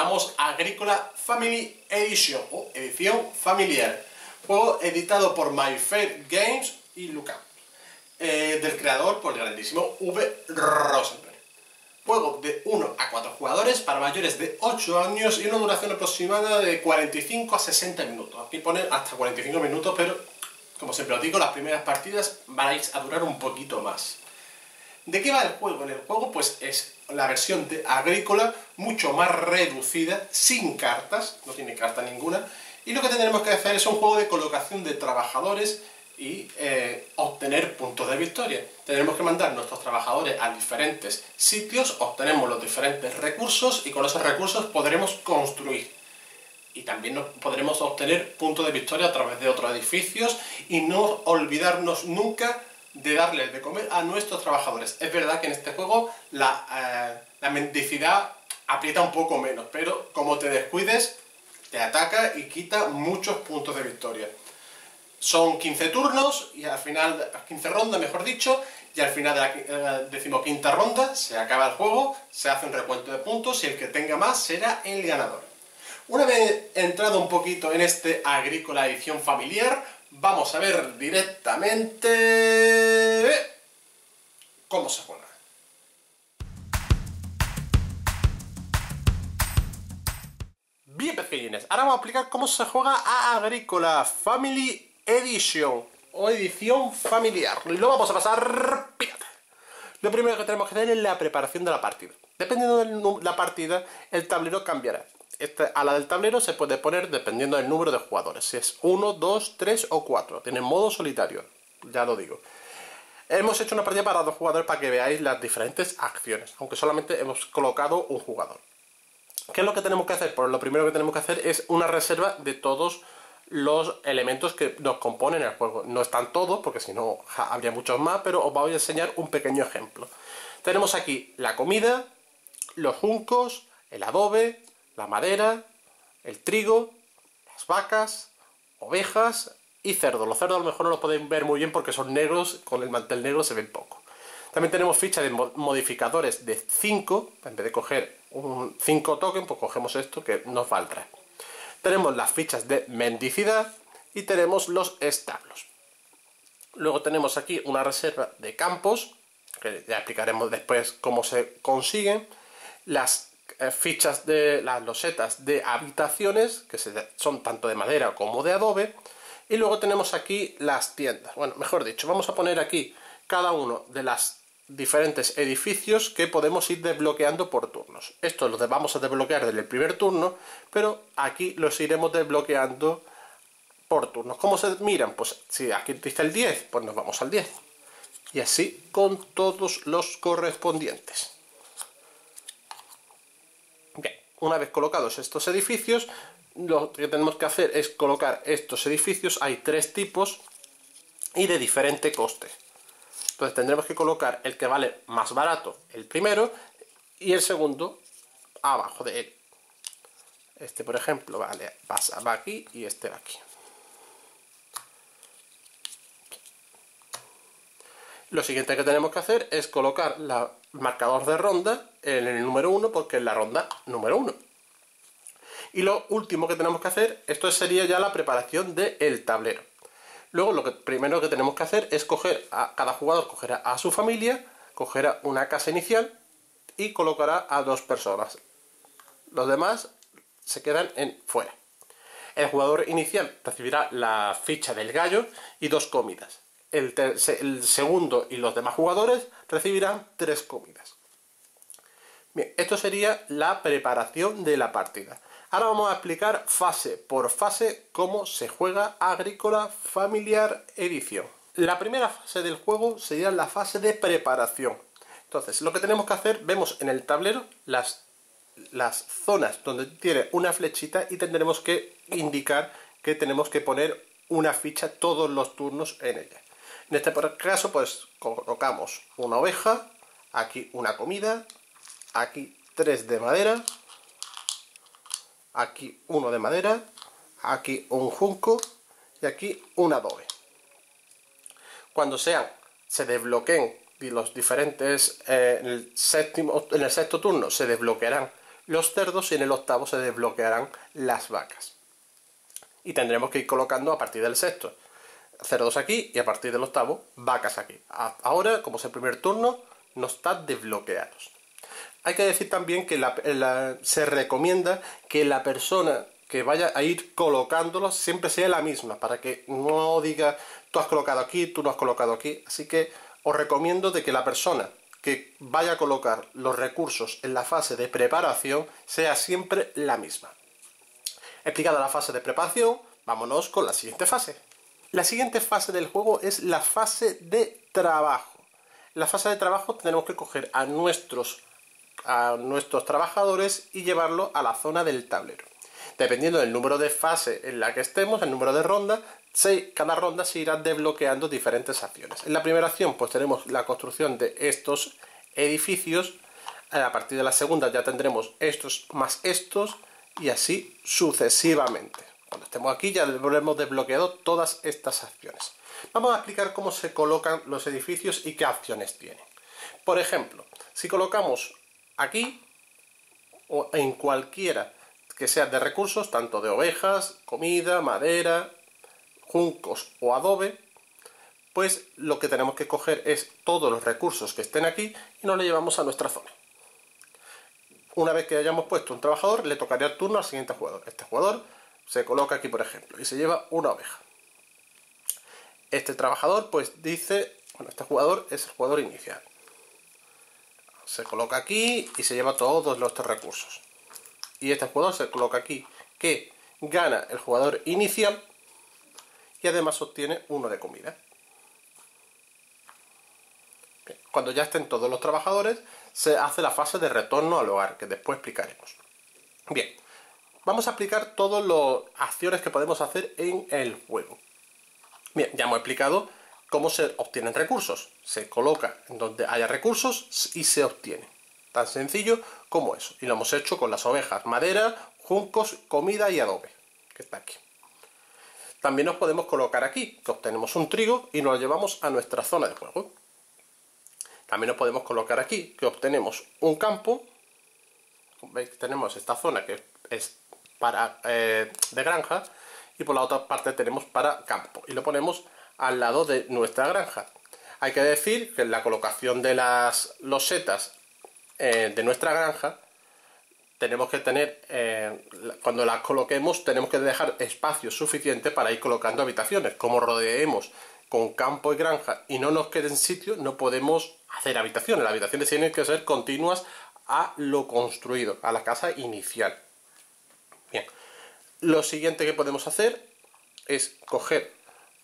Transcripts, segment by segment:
presentamos Agrícola Family Edition o edición familiar, juego editado por My Fair Games y Lucas, del creador por el grandísimo V. Rosenberg. Juego de 1 a 4 jugadores para mayores de 8 años y una duración aproximada de 45 a 60 minutos. Aquí pone hasta 45 minutos, pero como siempre os digo, las primeras partidas vais a durar un poquito más. ¿De qué va el juego? En el juego pues es la versión de Agrícola mucho más reducida, sin cartas, no tiene carta ninguna, y lo que tendremos que hacer es un juego de colocación de trabajadores y obtener puntos de victoria. Tendremos que mandar nuestros trabajadores a diferentes sitios, obtenemos los diferentes recursos y con esos recursos podremos construir. Y también podremos obtener puntos de victoria a través de otros edificios y no olvidarnos nunca de darles de comer a nuestros trabajadores. Es verdad que en este juego la mendicidad aprieta un poco menos, pero como te descuides, te ataca y quita muchos puntos de victoria. Son 15 turnos y al final, 15 rondas mejor dicho, y al final de la 15ª ronda se acaba el juego, se hace un recuento de puntos y el que tenga más será el ganador. Una vez entrado un poquito en este Agrícola edición familiar, vamos a ver directamente cómo se juega. Bien, pequeñines, ahora vamos a explicar cómo se juega a Agrícola Family Edition o edición familiar. Lo vamos a pasar pirata. Lo primero que tenemos que hacer es la preparación de la partida. Dependiendo de la partida, el tablero cambiará. A la del tablero se puede poner dependiendo del número de jugadores. Si es 1, 2, 3 o 4. Tiene modo solitario, ya lo digo. Hemos hecho una partida para 2 jugadores para que veáis las diferentes acciones, aunque solamente hemos colocado un jugador. ¿Qué es lo que tenemos que hacer? Pues lo primero que tenemos que hacer es una reserva de todos los elementos que nos componen el juego. No están todos, porque si no habría muchos más, pero os voy a enseñar un pequeño ejemplo. Tenemos aquí la comida, los juncos, el adobe, la madera, el trigo, las vacas, ovejas y cerdos. Los cerdos a lo mejor no los podéis ver muy bien porque son negros, con el mantel negro se ven poco. También tenemos fichas de modificadores de 5, en vez de coger 5 tokens, pues cogemos esto que nos valdrá. Tenemos las fichas de mendicidad y tenemos los establos. Luego tenemos aquí una reserva de campos, que ya explicaremos después cómo se consiguen, las fichas de las losetas de habitaciones, que son tanto de madera como de adobe, y luego tenemos aquí las tiendas. Bueno, mejor dicho, vamos a poner aquí cada uno de los diferentes edificios que podemos ir desbloqueando por turnos. Esto lo vamos a desbloquear desde el primer turno, pero aquí los iremos desbloqueando por turnos. ¿Cómo se miran? Pues si aquí dice el 10, pues nos vamos al 10. Y así con todos los correspondientes. Bien, una vez colocados estos edificios, lo que tenemos que hacer es colocar estos edificios. Hay 3 tipos y de diferente coste. Entonces tendremos que colocar el que vale más barato, el primero, y el segundo abajo de él. Este, por ejemplo, va aquí y este va aquí. Lo siguiente que tenemos que hacer es colocar el marcador de ronda en el número 1 porque es la ronda número 1. Y lo último que tenemos que hacer, esto sería ya la preparación del tablero. Luego lo primero que tenemos que hacer es cada jugador cogerá a su familia, cogerá una casa inicial y colocará a 2 personas. Los demás se quedan fuera. El jugador inicial recibirá la ficha del gallo y 2 comidas. El segundo y los demás jugadores recibirán 3 comidas. Bien, esto sería la preparación de la partida. Ahora vamos a explicar fase por fase cómo se juega Agrícola Familiar Edición. La primera fase del juego sería la fase de preparación. Entonces, lo que tenemos que hacer, vemos en el tablero las zonas donde tiene una flechita y tendremos que indicar que tenemos que poner una ficha todos los turnos en ella. En este caso, pues colocamos una oveja, aquí una comida, aquí 3 de madera, aquí 1 de madera, aquí un junco y aquí un adobe. Cuando se desbloqueen los diferentes, en el sexto turno se desbloquearán los cerdos y en el octavo se desbloquearán las vacas. Y tendremos que ir colocando a partir del sexto cerdos aquí y a partir del octavo vacas aquí. Ahora, como es el primer turno, no están desbloqueados. Hay que decir también que se recomienda que la persona que vaya a ir colocándolos siempre sea la misma, para que no diga tú has colocado aquí, tú no has colocado aquí. Así que os recomiendo de que la persona que vaya a colocar los recursos en la fase de preparación sea siempre la misma. Explicada la fase de preparación, vámonos con la siguiente fase. La siguiente fase del juego es la fase de trabajo. En la fase de trabajo tenemos que coger a nuestros trabajadores y llevarlos a la zona del tablero. Dependiendo del número de fase en la que estemos, el número de rondas, cada ronda se irá desbloqueando diferentes acciones. En la primera acción pues tenemos la construcción de estos edificios. A partir de la segunda ya tendremos estos más estos y así sucesivamente. Cuando estemos aquí ya habremos desbloqueado todas estas acciones. Vamos a explicar cómo se colocan los edificios y qué acciones tienen. Por ejemplo, si colocamos aquí o en cualquiera que sea de recursos, tanto de ovejas, comida, madera, juncos o adobe, pues lo que tenemos que coger es todos los recursos que estén aquí y nos los llevamos a nuestra zona. Una vez que hayamos puesto un trabajador, le tocaría el turno al siguiente jugador. Este jugador se coloca aquí, por ejemplo, y se lleva una oveja. Este trabajador, pues dice, bueno, este jugador es el jugador inicial. Se coloca aquí y se lleva todos los recursos. Y este jugador se coloca aquí, que gana el jugador inicial y además obtiene uno de comida. Bien, cuando ya estén todos los trabajadores, se hace la fase de retorno al hogar, que después explicaremos. Bien, vamos a explicar todas las acciones que podemos hacer en el juego. Bien, ya hemos explicado cómo se obtienen recursos. Se coloca en donde haya recursos y se obtiene. Tan sencillo como eso. Y lo hemos hecho con las ovejas, madera, juncos, comida y adobe, que está aquí. También nos podemos colocar aquí, que obtenemos un trigo y nos lo llevamos a nuestra zona de juego. También nos podemos colocar aquí, que obtenemos un campo. Veis que tenemos esta zona que es para de granja y por la otra parte tenemos para campo. Y lo ponemos al lado de nuestra granja. Hay que decir que en la colocación de las losetas de nuestra granja tenemos que tener, cuando las coloquemos, tenemos que dejar espacio suficiente para ir colocando habitaciones. Como rodeemos con campo y granja y no nos queden sitios, no podemos hacer habitaciones. Las habitaciones tienen que ser continuas a lo construido, a la casa inicial. Bien, lo siguiente que podemos hacer es coger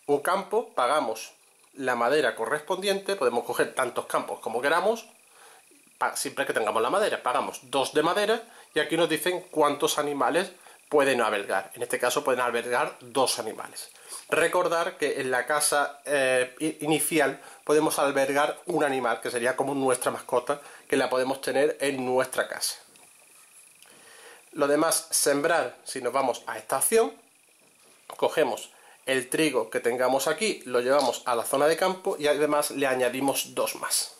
un campo, pagamos la madera correspondiente, podemos coger tantos campos como queramos, siempre que tengamos la madera, pagamos 2 de madera y aquí nos dicen cuántos animales pueden albergar. En este caso pueden albergar 2 animales. Recordar que en la casa inicial podemos albergar un animal, que sería como nuestra mascota, que la podemos tener en nuestra casa. Lo demás, sembrar, si nos vamos a esta acción, cogemos el trigo que tengamos aquí, lo llevamos a la zona de campo y además le añadimos 2 más.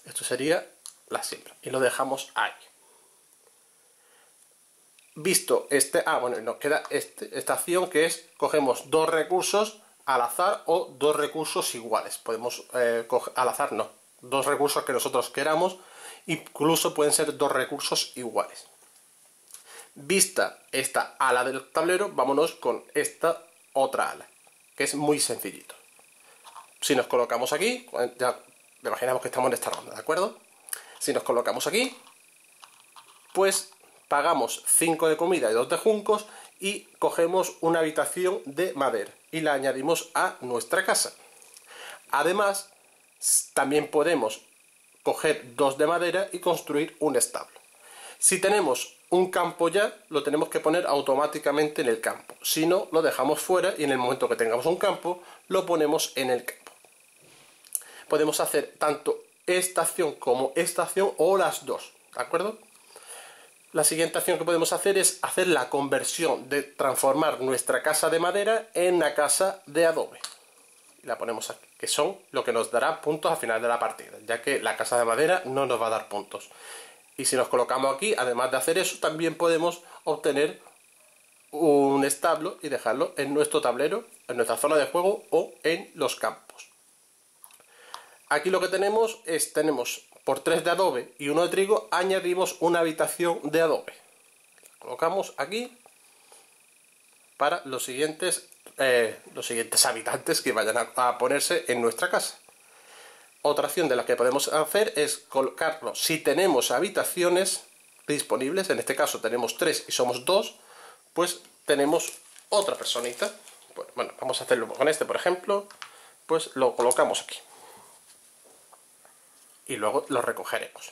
Esto sería la siembra y lo dejamos ahí. Visto bueno, nos queda esta acción que es cogemos 2 recursos al azar o 2 recursos iguales. Podemos al azar no, 2 recursos que nosotros queramos, incluso pueden ser 2 recursos iguales. Vista esta ala del tablero, vámonos con esta otra ala, que es muy sencillito. Si nos colocamos aquí, ya imaginamos que estamos en esta ronda, ¿de acuerdo? Si nos colocamos aquí, pues pagamos 5 de comida y 2 de juncos y cogemos una habitación de madera y la añadimos a nuestra casa. Además, también podemos coger 2 de madera y construir un establo. Si tenemos un campo ya, lo tenemos que poner automáticamente en el campo. Si no, lo dejamos fuera y en el momento que tengamos un campo, lo ponemos en el campo. Podemos hacer tanto esta acción como esta acción o las dos, ¿de acuerdo? La siguiente acción que podemos hacer es hacer la conversión de transformar nuestra casa de madera en una casa de adobe. La ponemos aquí, que son lo que nos dará puntos al final de la partida, ya que la casa de madera no nos va a dar puntos. Y si nos colocamos aquí, además de hacer eso, también podemos obtener un establo y dejarlo en nuestro tablero, en nuestra zona de juego o en los campos. Aquí lo que tenemos por 3 de adobe y 1 de trigo, añadimos una habitación de adobe. La colocamos aquí para los siguientes habitantes que vayan a ponerse en nuestra casa. Otra opción de la que podemos hacer es colocarlo, si tenemos habitaciones disponibles, en este caso tenemos 3 y somos 2, pues tenemos otra personita. Bueno, vamos a hacerlo con este, por ejemplo, pues lo colocamos aquí. Y luego lo recogeremos.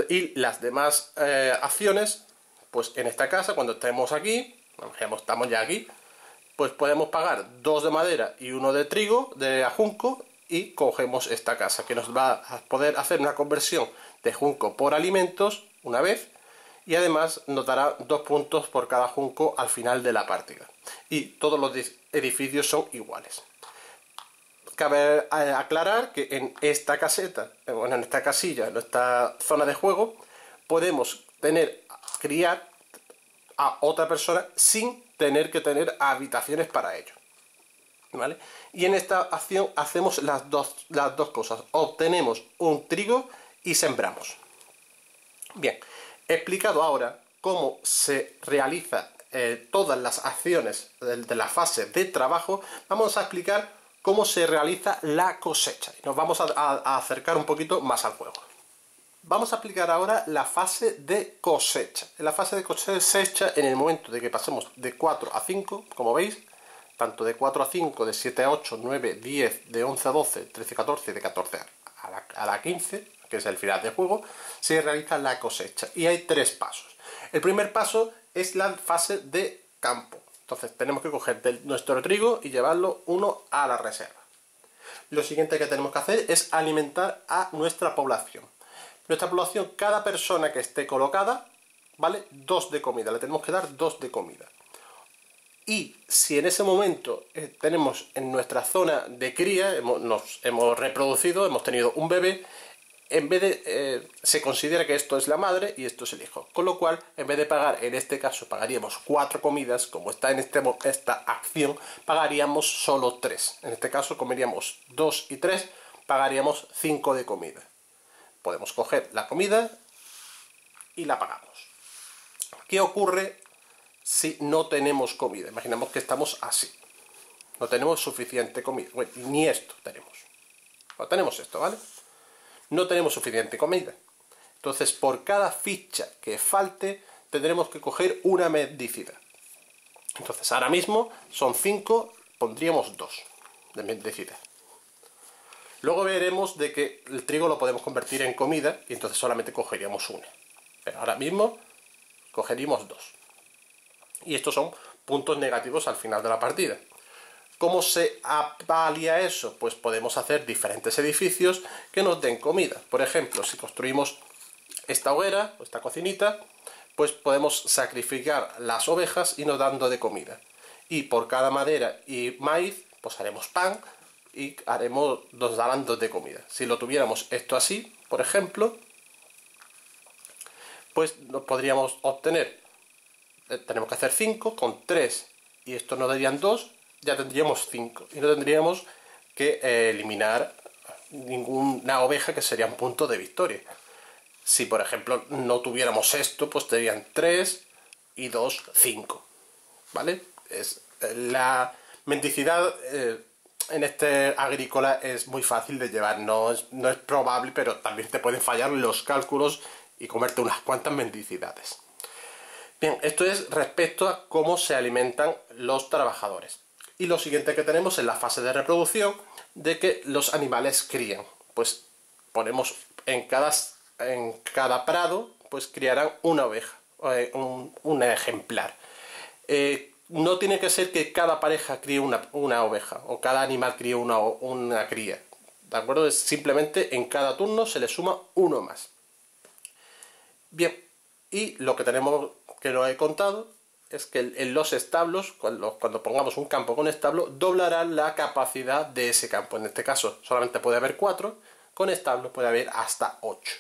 Y las demás acciones, pues en esta casa, cuando estemos aquí, estamos ya aquí, pues podemos pagar 2 de madera y 1 de trigo, de junco, y cogemos esta casa, que nos va a poder hacer una conversión de junco por alimentos una vez, y además nos dará 2 puntos por cada junco al final de la partida. Y todos los edificios son iguales. Cabe aclarar que en esta caseta, bueno, en esta casilla, en nuestra zona de juego, podemos criar a otra persona sin tener que tener habitaciones para ello, ¿vale? Y en esta acción hacemos las dos cosas. Obtenemos un trigo y sembramos. Bien, he explicado ahora cómo se realiza todas las acciones de la fase de trabajo. Vamos a explicar cómo se realiza la cosecha. Nos vamos a acercar un poquito más al juego. Vamos a aplicar ahora la fase de cosecha. En la fase de cosecha, en el momento de que pasemos de 4 a 5, como veis, tanto de 4 a 5, de 7 a 8, 9, 10, de 11 a 12, 13 a 14, de 14 a la 15, que es el final del juego, se realiza la cosecha. Y hay 3 pasos. El primer paso es la fase de campo. Entonces tenemos que coger nuestro trigo y llevarlo uno a la reserva. Lo siguiente que tenemos que hacer es alimentar a nuestra población. Nuestra población, cada persona que esté colocada, vale 2 de comida. Le tenemos que dar 2 de comida. Y si en ese momento tenemos en nuestra zona de cría, nos hemos reproducido, hemos tenido un bebé, en vez de se considera que esto es la madre y esto es el hijo. Con lo cual, en vez de pagar, en este caso, pagaríamos 4 comidas, como está en esta acción, pagaríamos solo 3. En este caso, comeríamos 2 y 3, pagaríamos 5 de comida. Podemos coger la comida y la pagamos. ¿Qué ocurre si no tenemos comida? Imaginemos que estamos así. No tenemos suficiente comida. Bueno, ni esto tenemos. No tenemos esto, ¿vale? No tenemos suficiente comida. Entonces, por cada ficha que falte, tendremos que coger una mendicidad. Entonces, ahora mismo son 5, pondríamos 2 de mendicidad. Luego veremos de que el trigo lo podemos convertir en comida y entonces solamente cogeríamos una. Pero ahora mismo cogeríamos 2. Y estos son puntos negativos al final de la partida. ¿Cómo se apalia eso? Pues podemos hacer diferentes edificios que nos den comida. Por ejemplo, si construimos esta hoguera o esta cocinita, pues podemos sacrificar las ovejas y nos dando de comida. Y por cada madera y maíz, pues haremos pan y nos darán 2 de comida. Si lo tuviéramos esto así, por ejemplo, pues nos podríamos obtener, tenemos que hacer 5 con 3 y esto nos darían 2, ya tendríamos 5 y no tendríamos que eliminar ninguna oveja, que sería un punto de victoria. Si por ejemplo no tuviéramos esto, pues tendrían 3 y 2, 5, ¿vale? La mendicidad en este agrícola es muy fácil de llevar, no es probable, pero también te pueden fallar los cálculos y comerte unas cuantas mendicidades. Bien, esto es respecto a cómo se alimentan los trabajadores. Y lo siguiente que tenemos es la fase de reproducción, de que los animales crían. Pues ponemos en cada prado, pues criarán una oveja, un ejemplar. No tiene que ser que cada pareja críe una oveja o cada animal críe una cría, ¿de acuerdo? Es simplemente en cada turno se le suma uno más. Bien, y lo que tenemos, que no he contado, es que en los establos, cuando pongamos un campo con establo, doblará la capacidad de ese campo. En este caso solamente puede haber 4, con establos puede haber hasta 8.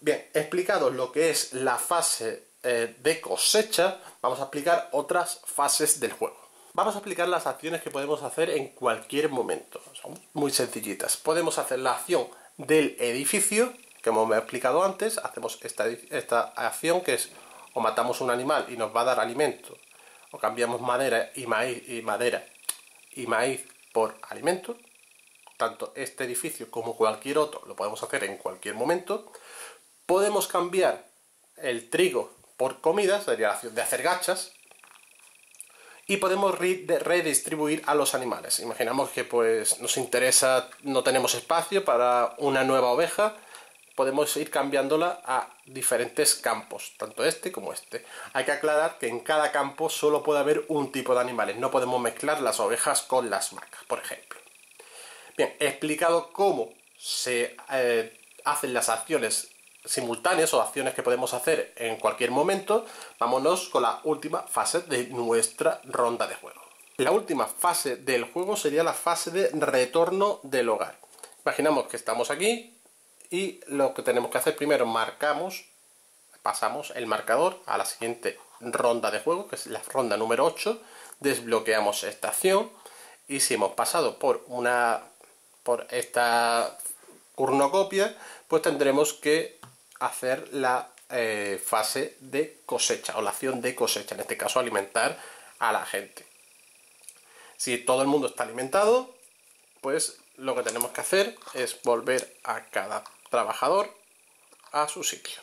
Bien, explicado lo que es la fase de cosecha, vamos a explicar otras fases del juego. Vamos a explicar las acciones que podemos hacer en cualquier momento. Son muy sencillitas. Podemos hacer la acción del edificio, que como me he explicado antes, hacemos esta acción que es o matamos un animal y nos va a dar alimento, o cambiamos madera y maíz por alimento. Tanto este edificio como cualquier otro lo podemos hacer en cualquier momento. Podemos cambiar el trigo por comida, sería la acción de hacer gachas. Y podemos redistribuir a los animales. Imaginamos que pues nos interesa, no tenemos espacio para una nueva oveja, podemos ir cambiándola a diferentes campos, tanto este como este. Hay que aclarar que en cada campo solo puede haber un tipo de animales, no podemos mezclar las ovejas con las vacas, por ejemplo. Bien, he explicado cómo se hacen las acciones simultáneas o acciones que podemos hacer en cualquier momento. Vámonos con la última fase de nuestra ronda de juego. La última fase del juego sería la fase de retorno del hogar. Imaginamos que estamos aquí y lo que tenemos que hacer primero, pasamos el marcador a la siguiente ronda de juego, que es la ronda número 8, desbloqueamos esta acción y si hemos pasado por esta cornucopia, pues tendremos que hacer la fase de cosecha o la acción de cosecha, en este caso alimentar a la gente. Si todo el mundo está alimentado, pues lo que tenemos que hacer es volver a cada trabajador a su sitio.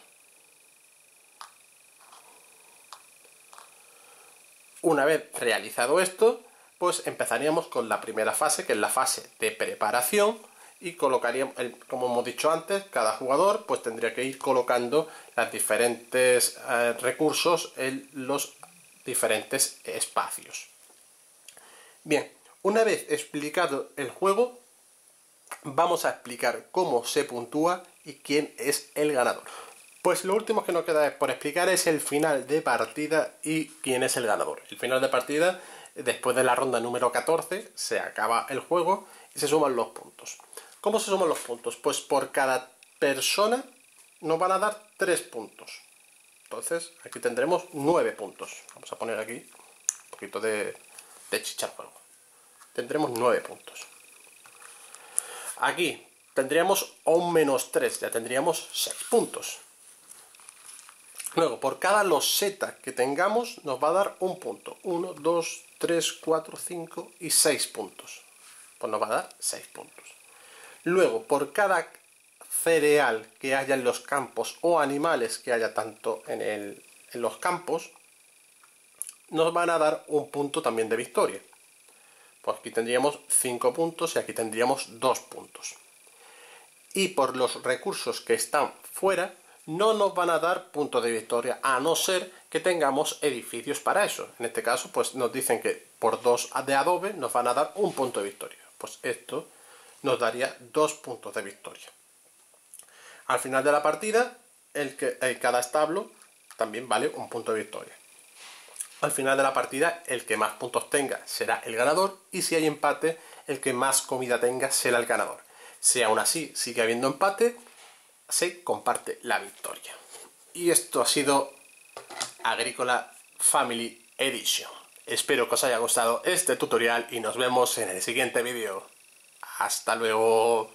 Una vez realizado esto, pues empezaríamos con la primera fase, que es la fase de preparación, y colocaríamos, como hemos dicho antes, cada jugador pues tendría que ir colocando los diferentes recursos en los diferentes espacios. Bien, una vez explicado el juego, vamos a explicar cómo se puntúa y quién es el ganador. Pues lo último que nos queda por explicar es el final de partida y quién es el ganador. El final de partida, después de la ronda número 14, se acaba el juego y se suman los puntos. ¿Cómo se suman los puntos? Pues por cada persona nos van a dar 3 puntos. Entonces aquí tendremos 9 puntos. Vamos a poner aquí un poquito de chicha al juego. Tendremos 9 puntos. Aquí tendríamos un menos 3, ya tendríamos 6 puntos. Luego, por cada loseta que tengamos, nos va a dar un punto. 1, 2, 3, 4, 5 y 6 puntos. Pues nos va a dar 6 puntos. Luego, por cada cereal que haya en los campos o animales que haya tanto en los campos, nos van a dar un punto también de victoria. Pues aquí tendríamos 5 puntos y aquí tendríamos 2 puntos. Y por los recursos que están fuera, no nos van a dar puntos de victoria, a no ser que tengamos edificios para eso. En este caso, pues nos dicen que por 2 de adobe nos van a dar un punto de victoria. Pues esto nos daría 2 puntos de victoria. Al final de la partida, cada establo también vale un punto de victoria. Al final de la partida, el que más puntos tenga será el ganador, y si hay empate, el que más comida tenga será el ganador. Si aún así sigue habiendo empate, se comparte la victoria. Y esto ha sido Agrícola Family Edition. Espero que os haya gustado este tutorial y nos vemos en el siguiente vídeo. ¡Hasta luego!